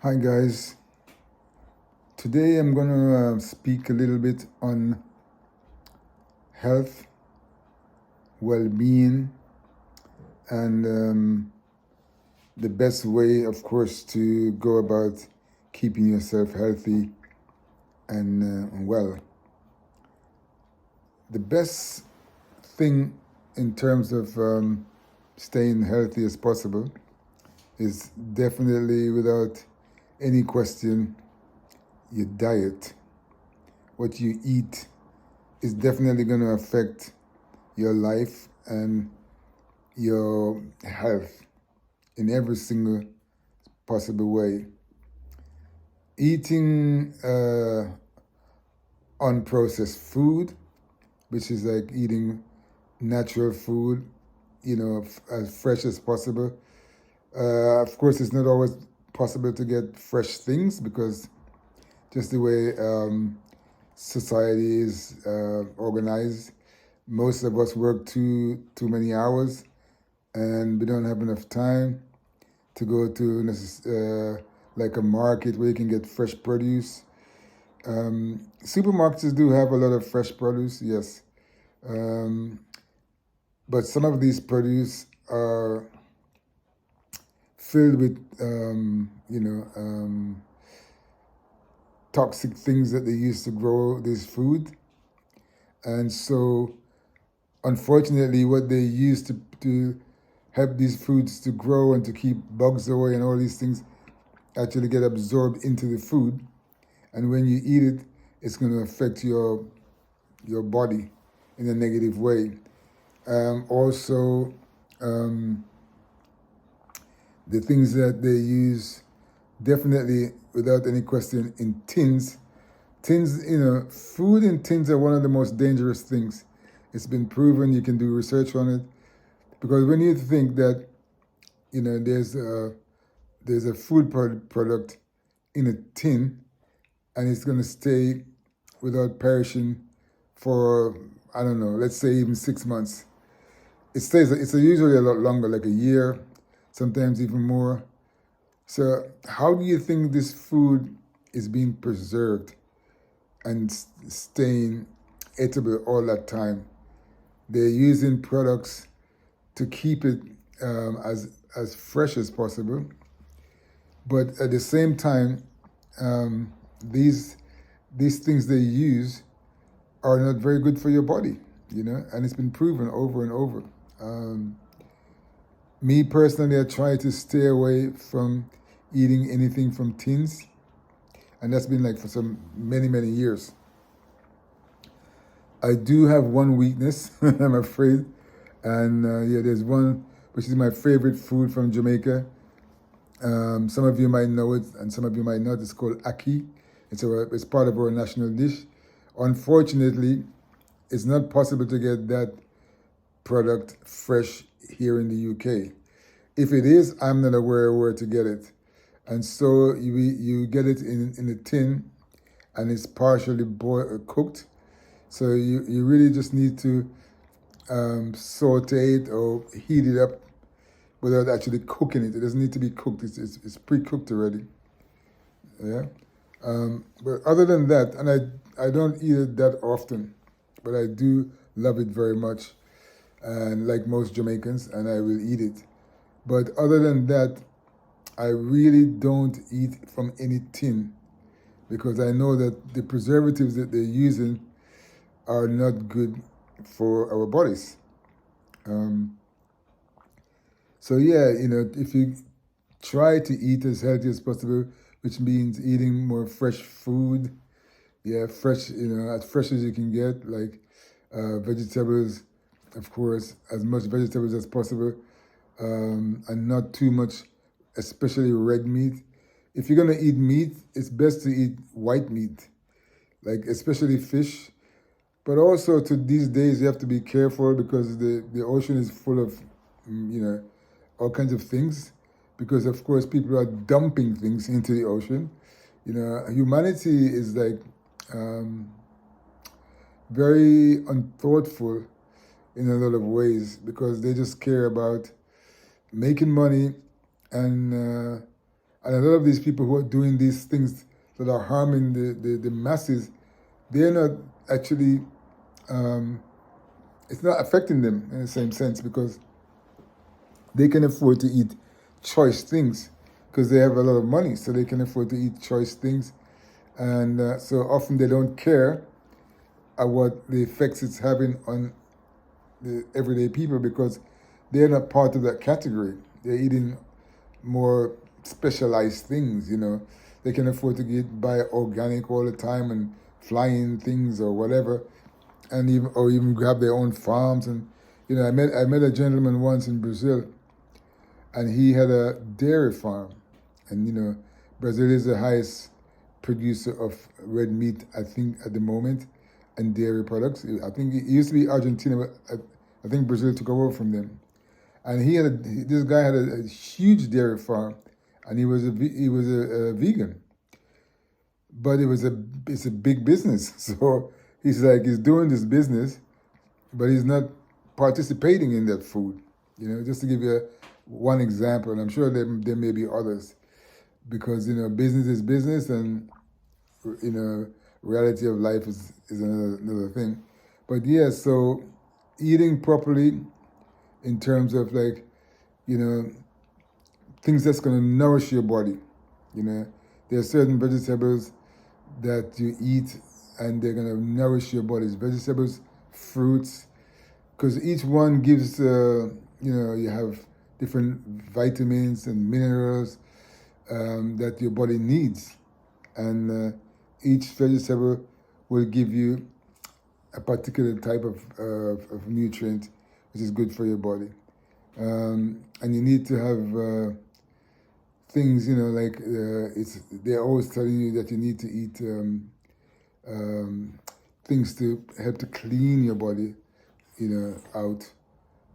Hi guys, today I'm going to speak a little bit on health, well-being, and the best way, of course, to go about keeping yourself healthy and well. The best thing in terms of staying healthy as possible is definitely, without any question, your diet. What you eat is definitely going to affect your life and your health in every single possible way. Eating unprocessed food, which is like eating natural food, as fresh as possible. Of course, it's not always possible to get fresh things because just the way society is organized, most of us work too many hours, and we don't have enough time to go to like a market where you can get fresh produce. Supermarkets do have a lot of fresh produce, yes, um, but some of these produce are filled with toxic things that they use to grow this food, and so unfortunately, what they use to help these foods to grow and to keep bugs away and all these things actually get absorbed into the food, and when you eat it, it's going to affect your body in a negative way. Also, um, the things that they use, definitely without any question, in tins. Tins, food in tins are one of the most dangerous things. It's been proven. You can do research on it, because when you think that there's a food product in a tin, and it's going to stay without perishing for, I don't know, let's say even 6 months. It's usually a lot longer, like a year, sometimes even more. So how do you think this food is being preserved and staying edible all that time? They're using products to keep it as fresh as possible, but at the same time, um, these these things they use are not very good for your body, and it's been proven over and over. Um, Me personally, I try to stay away from eating anything from tins, and that's been like for some many years. I do have one weakness, I'm afraid, and yeah, there's one which is my favorite food from Jamaica. Some of you might know it, and some of you might not. It's called ackee. It's part of our national dish. Unfortunately, it's not possible to get that product fresh here in the UK. If it is, I'm not aware where to get it. And so you get it in a tin, and it's partially cooked. So you really just need to saute it or heat it up without actually cooking it. It doesn't need to be cooked. It's pre-cooked already. Yeah. But other than that, and I don't eat it that often, but I do love it very much, and like most Jamaicans, and I will eat it. But other than that, I really don't eat from any tin, because I know that the preservatives that they're using are not good for our bodies. Um, so yeah, if you try to eat as healthy as possible, which means eating more fresh food, yeah, fresh, as fresh as you can get, like vegetables, of course, as much vegetables as possible, and not too much, especially red meat. If you're gonna eat meat, it's best to eat white meat, like especially fish. But also to these days, you have to be careful because the ocean is full of, all kinds of things. Because of course, people are dumping things into the ocean. Humanity is like um, very unthoughtful in a lot of ways, because they just care about making money and And a lot of these people who are doing these things that are harming the masses, they're not actually, it's not affecting them in the same sense, because they can afford to eat choice things because they have a lot of money, so they can afford to eat choice things. And so often they don't care what the effects it's having on the everyday people, because they're not part of that category. They're eating more specialized things, you know. They can afford to buy organic all the time and flying things or whatever, and even grab their own farms. And you know, I met a gentleman once in Brazil, and he had a dairy farm. And you know, Brazil is the highest producer of red meat, I think, at the moment, and dairy products. I think it used to be Argentina, but I think Brazil took over from them. And this guy had a huge dairy farm, and he was a vegan, but it's a big business. So he's doing this business, but he's not participating in that food. You know, just to give you one example, and I'm sure there may be others, because you know, business is business, and you know, reality of life is another thing. But yeah, so eating properly in terms of, like, you know, things that's going to nourish your body. You know, there are certain vegetables that you eat and they're going to nourish your bodies. Vegetables, fruits, because each one gives, you know, you have different vitamins and minerals that your body needs. And each vegetable will give you a particular type of nutrient which is good for your body. And you need to have things, you know, like they're always telling you that you need to eat things to help to clean your body, you know, out.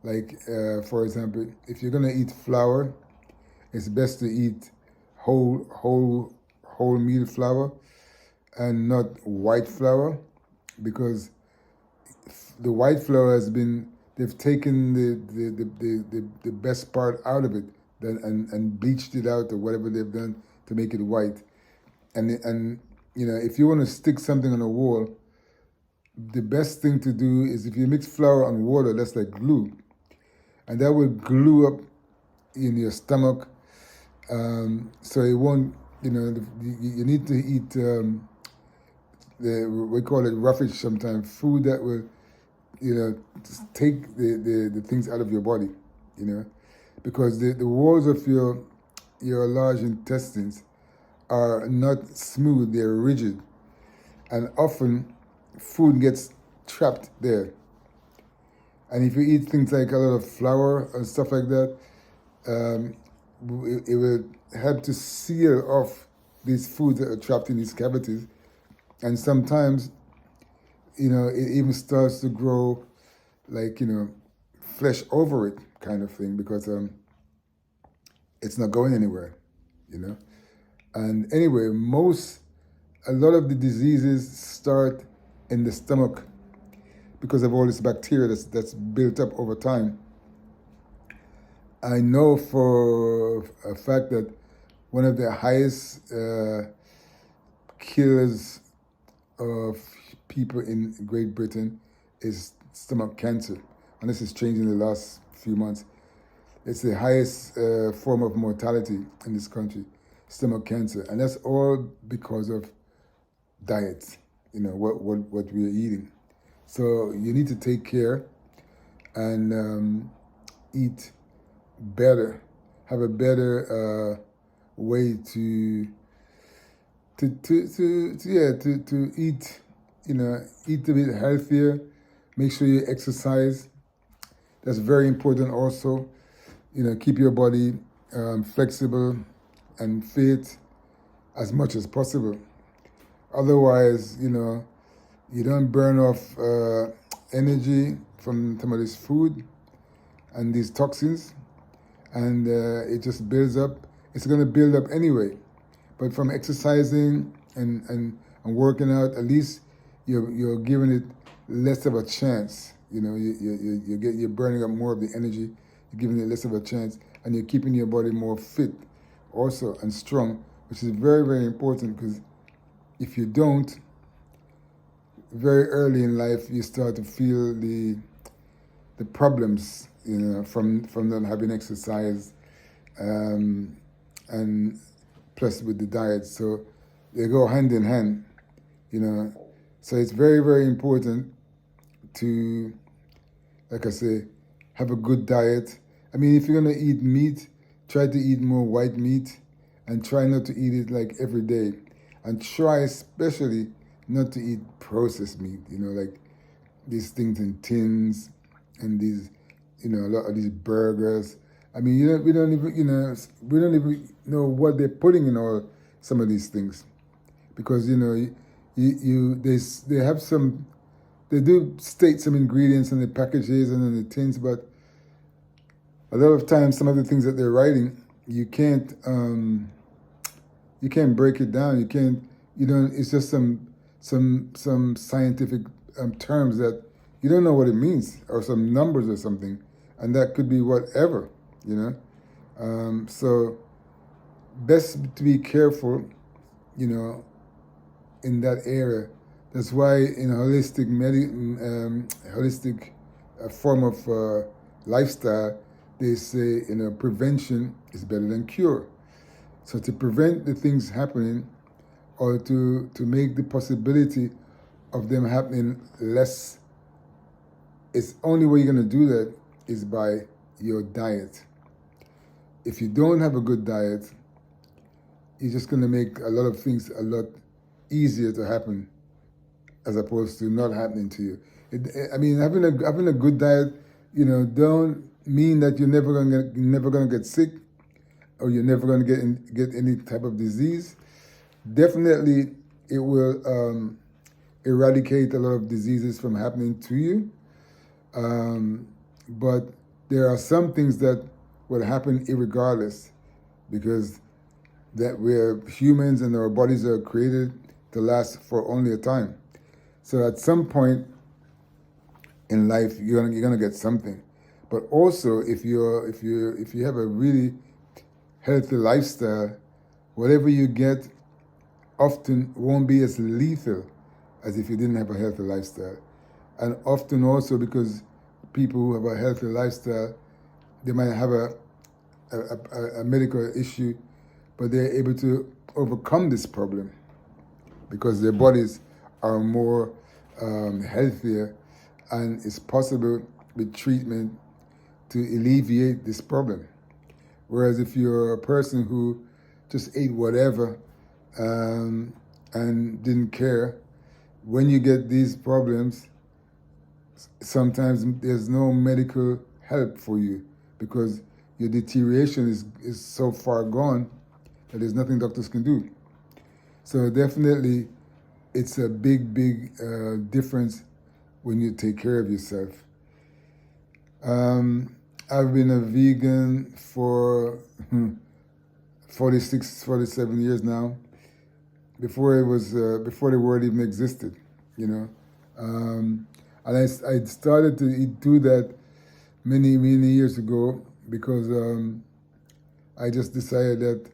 Like, for example, if you're gonna eat flour, it's best to eat whole meal flour and not white flour, because the white flour they've taken the best part out of it, and bleached it out or whatever they've done to make it white. And you know, if you want to stick something on a wall, the best thing to do is, if you mix flour and water, that's like glue, and that will glue up in your stomach. So it won't, you know, you need to eat we call it roughage sometimes, food that will, you know, take the things out of your body, you know, because the walls of your large intestines are not smooth, they're rigid, and often food gets trapped there. And if you eat things like a lot of flour and stuff like that, it will help to seal off these foods that are trapped in these cavities. And sometimes, you know, it even starts to grow, like, you know, flesh over it kind of thing, because it's not going anywhere, you know. And anyway, a lot of the diseases start in the stomach because of all this bacteria that's built up over time. I know for a fact that one of the highest killers of people in Great Britain is stomach cancer, and this is changing in the last few months. It's the highest form of mortality in this country, stomach cancer, and that's all because of diet. You know, what we are eating. So you need to take care and eat better, have a better way to eat, you know, eat a bit healthier. Make sure you exercise. That's very important also. You know, keep your body flexible and fit as much as possible. Otherwise, you know, you don't burn off energy from some of this food and these toxins, and it just builds up. It's going to build up anyway. But from exercising and working out, at least you're giving it less of a chance. You know, you're burning up more of the energy. You're giving it less of a chance, and you're keeping your body more fit also and strong, which is very, very important, because if you don't, very early in life you start to feel the problems, from not having exercise, and plus with the diet. So they go hand in hand, you know. So it's very, very important to, like I say, have a good diet. I mean, if you're gonna eat meat, try to eat more white meat, and try not to eat it like every day. And try especially not to eat processed meat, like these things in tins and these, a lot of these burgers. I mean, we don't even know what they're putting in all some of these things, because they have some, they do state some ingredients in the packages and in the tins, but a lot of times some of the things that they're writing, you can't break it down. You can't, it's just some scientific terms that you don't know what it means, or some numbers or something, and that could be whatever, so best to be careful, in that area. That's why in a holistic form of lifestyle, they say, prevention is better than cure. So to prevent the things happening, or to make the possibility of them happening less, it's only way you're going to do that is by your diet. If you don't have a good diet, you're just going to make a lot of things a lot easier to happen, as opposed to not happening to you. Having a good diet, don't mean that you're never gonna get sick, or you're never gonna get any type of disease. Definitely, it will eradicate a lot of diseases from happening to you. But there are some things that will happen irregardless, because that we're humans and our bodies are created to last for only a time. So at some point in life, you're gonna get something. But also, if you have a really healthy lifestyle, whatever you get often won't be as lethal as if you didn't have a healthy lifestyle. And often also, because people who have a healthy lifestyle, they might have a medical issue, but they're able to overcome this problem because their bodies are more healthier, and it's possible with treatment to alleviate this problem. Whereas if you're a person who just ate whatever and didn't care, when you get these problems, sometimes there's no medical help for you, because your deterioration is so far gone that there's nothing doctors can do. So definitely, it's a big difference when you take care of yourself. I've been a vegan for 47 years now. Before before the word even existed, and I started to do that many years ago, because I just decided that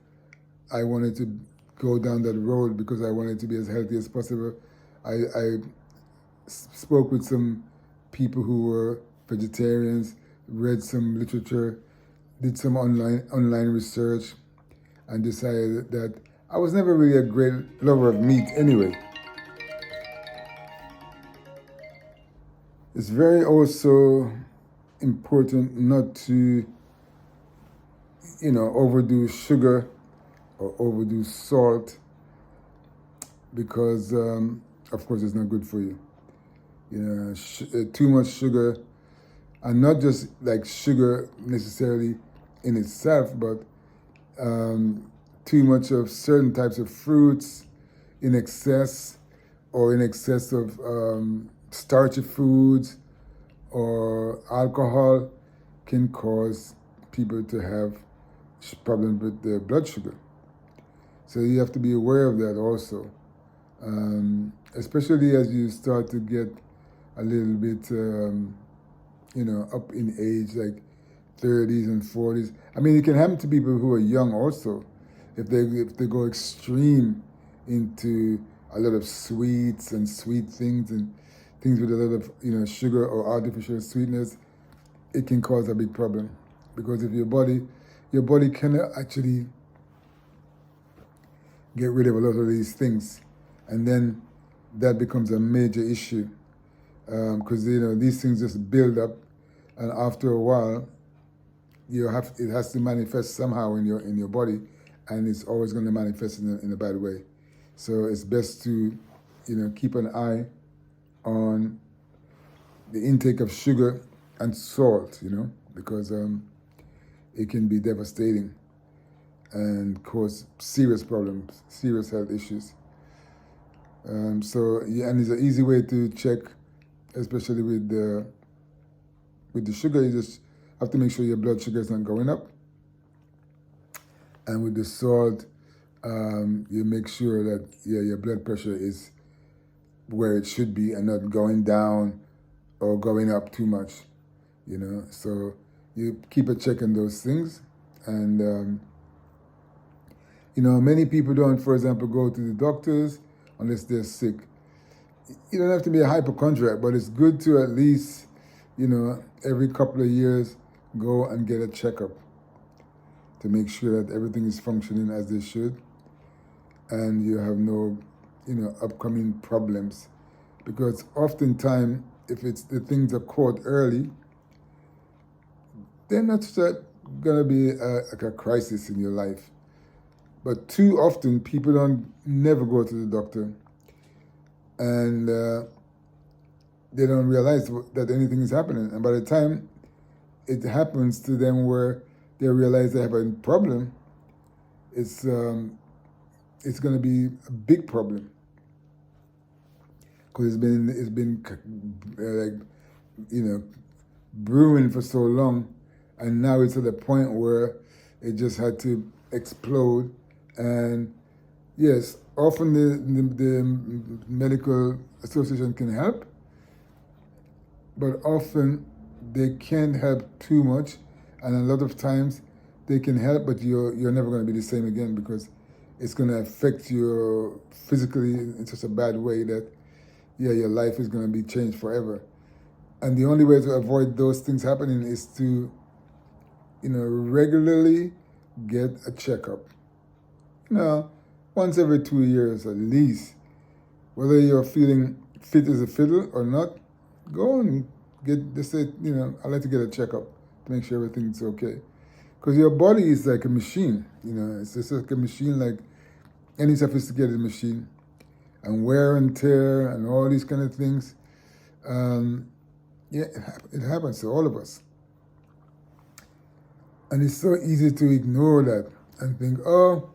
I wanted to go down that road, because I wanted to be as healthy as possible. I spoke with some people who were vegetarians, read some literature, did some online research, and decided that I was never really a great lover of meat anyway. It's very also important not to, overdo sugar or overdo salt, because, of course, it's not good for you. Too much sugar, and not just like sugar necessarily in itself, but too much of certain types of fruits in excess, or in excess of starchy foods or alcohol, can cause people to have problems with their blood sugar. So you have to be aware of that also, especially as you start to get a little bit, up in age, like 30s and 40s. I mean, it can happen to people who are young also, if they go extreme into a lot of sweets and sweet things and things with a lot of sugar or artificial sweetness, it can cause a big problem, because if your body cannot actually get rid of a lot of these things, and then that becomes a major issue, because these things just build up, and after a while it has to manifest somehow in your body, and it's always going to manifest in a bad way. So it's best to keep an eye on the intake of sugar and salt, because it can be devastating and cause serious problems, serious health issues. And it's an easy way to check, especially with the sugar. You just have to make sure your blood sugar is not going up, and with the salt, you make sure that your blood pressure is where it should be and not going down or going up too much. So you keep a check on those things, and many people don't, for example, go to the doctors unless they're sick. You don't have to be a hypochondriac, but it's good to at least, every couple of years go and get a checkup to make sure that everything is functioning as they should, and you have no, upcoming problems. Because oftentimes, if the things are caught early, they're not going to be like a crisis in your life. But too often, people never go to the doctor, and they don't realize that anything is happening. And by the time it happens to them where they realize they have a problem, it's going to be a big problem, because it's been brewing for so long, and now it's at a point where it just had to explode. And yes, often the medical association can help, but often they can't help too much, and a lot of times they can help, but you're never going to be the same again, because it's going to affect you physically in such a bad way that your life is going to be changed forever. And the only way to avoid those things happening is to regularly get a checkup. Once every 2 years at least. Whether you're feeling fit as a fiddle or not, go and I'd like to get a checkup to make sure everything's okay. Because your body is like a machine, it's just like a machine, like any sophisticated machine. And wear and tear and all these kind of things, it happens to all of us. And it's so easy to ignore that and think, oh,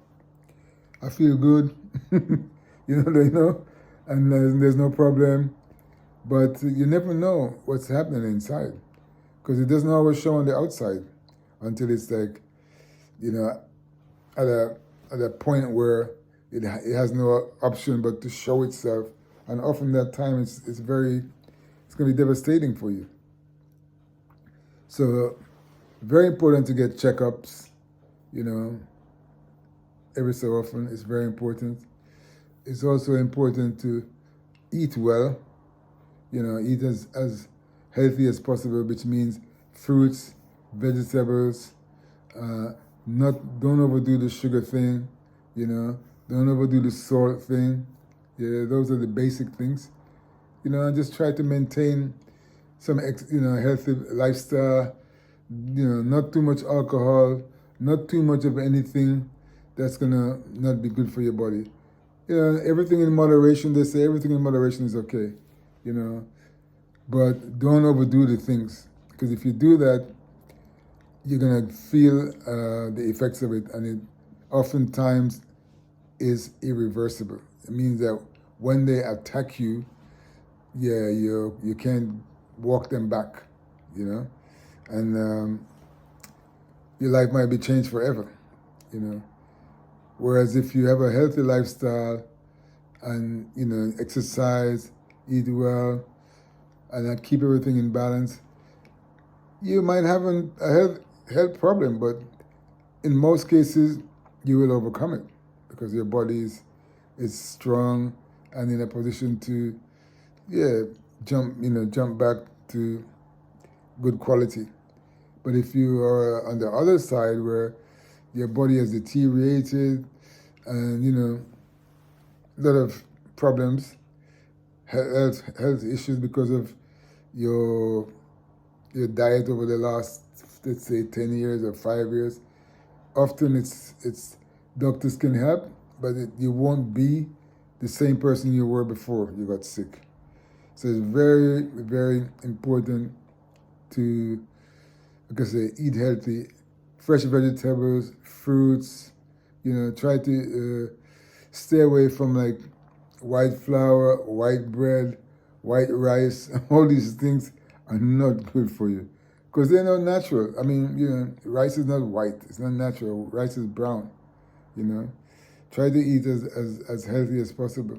I feel good, and there's no problem. But you never know what's happening inside, because it doesn't always show on the outside until it's like, at a point where it has no option but to show itself. And often that time it's going to be devastating for you. So very important to get checkups, every so often. It's very important. It's also important to eat well, eat as healthy as possible, which means fruits, vegetables, don't overdo the sugar thing, don't overdo the salt thing. Those are the basic things, and just try to maintain some healthy lifestyle, not too much alcohol, not too much of anything that's gonna not be good for your body. Everything in moderation. They say everything in moderation is okay, but don't overdo the things, because if you do that, you're gonna feel the effects of it, and it oftentimes is irreversible. It means that when they attack you, you can't walk them back, and your life might be changed forever, Whereas if you have a healthy lifestyle and, exercise, eat well, and keep everything in balance, you might have a health problem, but in most cases, you will overcome it because your body is strong and in a position to, jump back to good quality. But if you are on the other side where your body has deteriorated and, a lot of problems, health issues because of your diet over the last, let's say, 10 years or 5 years, often it's doctors can help, but you won't be the same person you were before you got sick. So it's very, very important to, like I say, eat healthy, fresh vegetables, fruits. Try to stay away from like white flour, white bread, white rice. All these things are not good for you because they're not natural. I mean, rice is not white. It's not natural. Rice is brown. Try to eat as healthy as possible.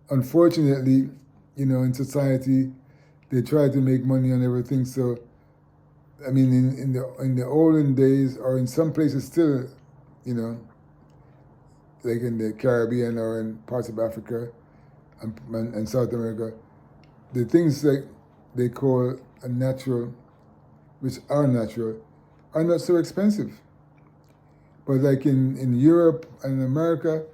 Unfortunately, in society, they try to make money on everything. So, I mean, in the olden days, or in some places still, like in the Caribbean or in parts of Africa and South America, the things that they call a natural, which are natural, are not so expensive. But like in Europe and in America,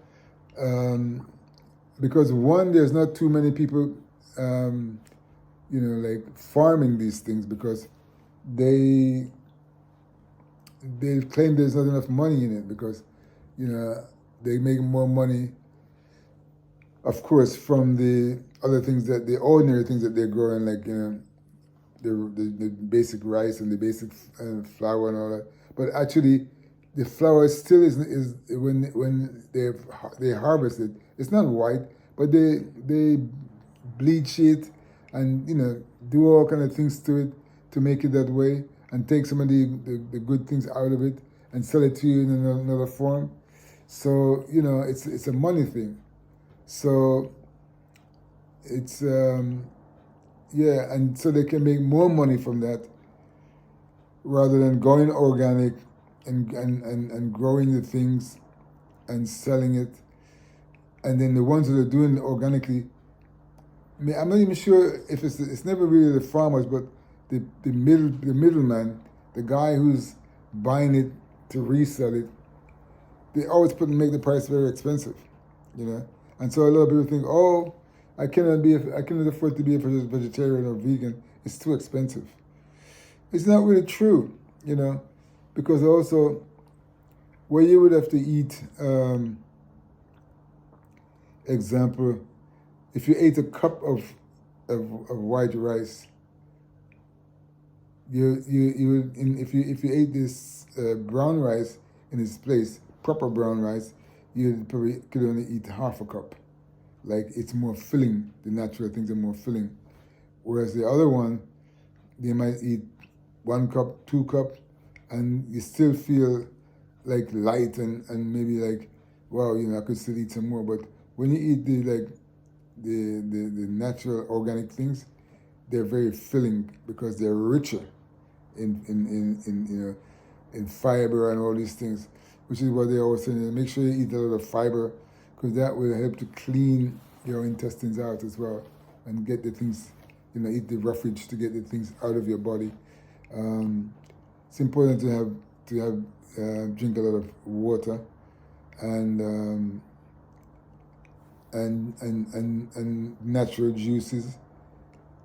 because one, there's not too many people, like farming these things because they claim there's not enough money in it because, they make more money, of course, from the other things the ordinary things that they're growing, like, the basic rice and the basic flour and all that. But actually, the flour still is when they harvest it, it's not white, but they bleach it and do all kind of things to it to make it that way and take some of the good things out of it and sell it to you in another form. So it's a money thing. So it's and so they can make more money from that rather than going organic and growing the things and selling it. And then the ones that are doing it organically, I'm not even sure if it's never really the farmers, but the middleman, the guy who's buying it to resell it, they always make the price very expensive, And so a lot of people think, oh, I cannot afford to be a vegetarian or vegan. It's too expensive. It's not really true, because also where you would have to eat, example, if you ate a cup of white rice, if you ate this brown rice in its place, proper brown rice, you probably could only eat half a cup. Like, it's more filling. The natural things are more filling. Whereas the other one, they might eat 1 cup, 2 cup, and you still feel like light and maybe like, wow, I could still eat some more. But when you eat the natural organic things, they're very filling because they're richer in fiber and all these things, which is what they always say. Make sure you eat a lot of fiber because that will help to clean your intestines out as well and get the things, eat the roughage to get the things out of your body. It's important to have drink a lot of water and natural juices.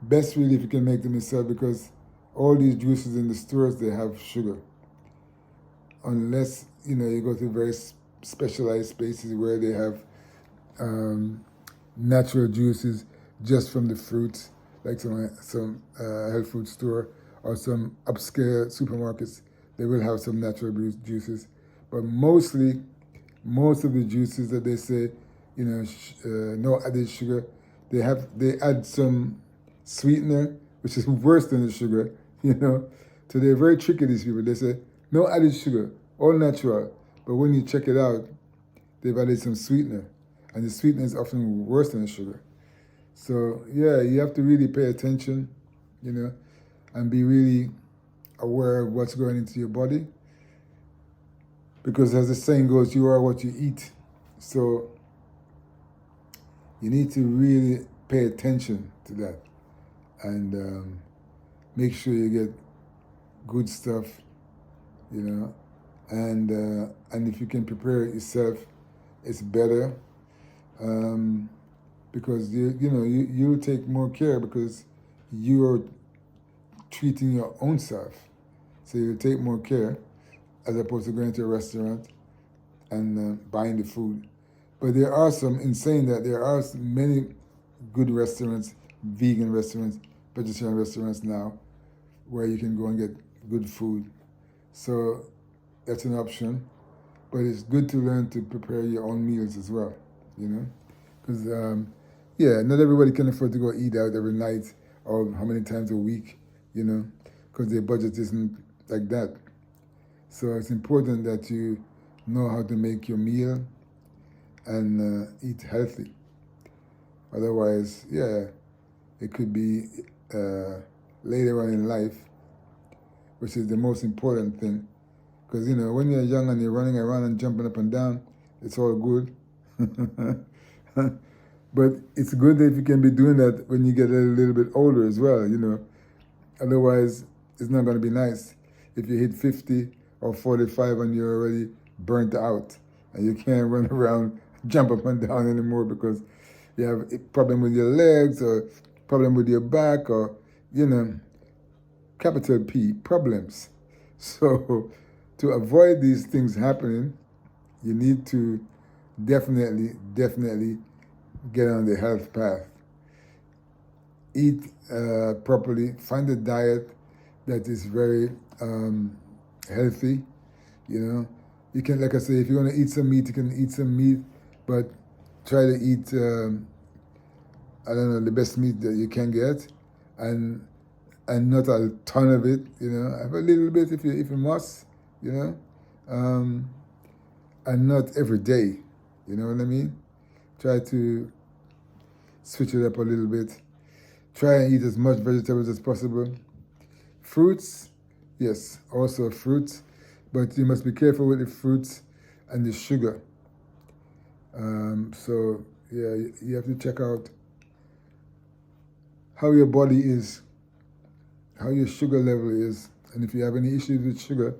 Best really if you can make them yourself because all these juices in the stores, they have sugar. Unless, you go to very specialized spaces where they have natural juices just from the fruits, like some health food store or some upscale supermarkets, they will have some natural juices. But most of the juices that they say, no added sugar, they add some sweetener, which is worse than the sugar, So they're very tricky, these people. They say, no added sugar, all natural. But when you check it out, they've added some sweetener. And the sweetener is often worse than the sugar. So, you have to really pay attention, and be really aware of what's going into your body. because as the saying goes, you are what you eat. So you need to really pay attention to that and make sure you get good stuff, you know, and if you can prepare it yourself, it's better, because you'll take more care because you're treating your own self, so you take more care as opposed to going to a restaurant and buying the food. But there are some, in saying that, there are many good restaurants, vegan restaurants, vegetarian restaurants now, where you can go and get good food. So that's an option. But it's good to learn to prepare your own meals as well, you know? Because, yeah, not everybody can afford to go eat out every night or how many times a week, you know, because their budget isn't like that. So it's important that you know how to make your meal and eat healthy. Otherwise, yeah, it could be later on in life, which is the most important thing. Because, you know, when you're young and you're running around and jumping up and down, it's all good. But it's good if you can be doing that when you get a little bit older as well, you know. Otherwise, it's not going to be nice if you hit 50 or 45 and you're already burnt out and you can't run around, jump up and down anymore because you have a problem with your legs or problem with your back or, you know, capital P, problems. So to avoid these things happening, you need to definitely get on the health path. Eat properly, find a diet that is very healthy, you know. You can, like I say, if you want to eat some meat, you can eat some meat, but try to eat, I don't know, the best meat that you can get, and not a ton of it, you know. Have a little bit if you must, you know, and not every day, you know what I mean? Try to switch it up a little bit. Try and eat as much vegetables as possible. Fruits, yes, also fruits, but you must be careful with the fruits and the sugar. So yeah, you have to check out how your body is, how your sugar level is, and if you have any issues with sugar,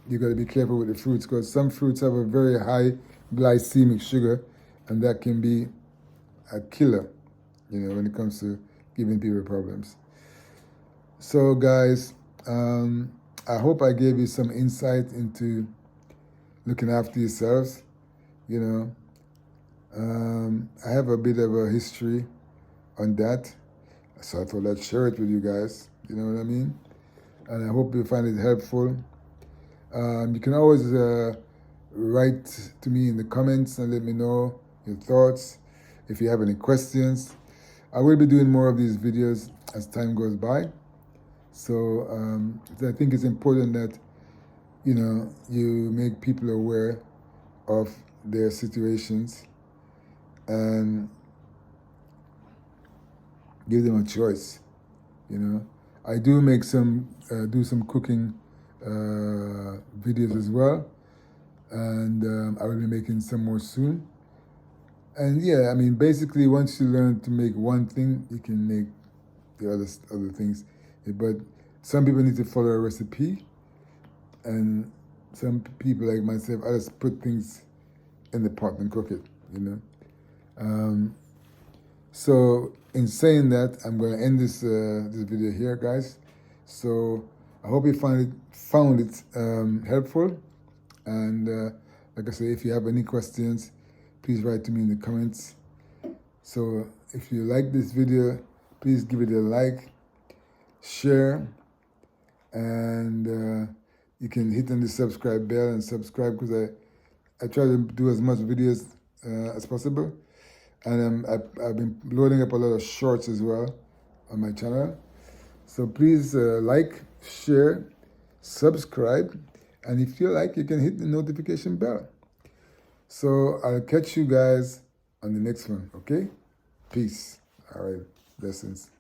you got to be careful with the fruits because some fruits have a very high glycemic sugar, and that can be a killer, you know, when it comes to giving people problems. So guys, I hope I gave you some insight into looking after yourselves, you know. I have a bit of a history on that, so I thought I'd share it with you guys, you know what I mean? And I hope you find it helpful. You can always write to me in the comments and let me know your thoughts. If you have any questions, I will be doing more of these videos as time goes by. So I think it's important that, you know, you make people aware of their situations and give them a choice, you know. I do make some, do some cooking videos as well, and I will be making some more soon. And yeah, I mean, basically, once you learn to make one thing, you can make the other things. But some people need to follow a recipe, and some people like myself, I just put things in the pot and cook it, you know. So in saying that, I'm going to end this this video here, guys. So I hope you found it helpful. And like I say, if you have any questions, please write to me in the comments. So if you like this video, please give it a like, share, and you can hit on the subscribe bell and subscribe because I try to do as much videos as possible. And I've been loading up a lot of shorts as well on my channel. So please like, share, subscribe, and if you like, you can hit the notification bell. So I'll catch you guys on the next one, okay? Peace. All right, blessings.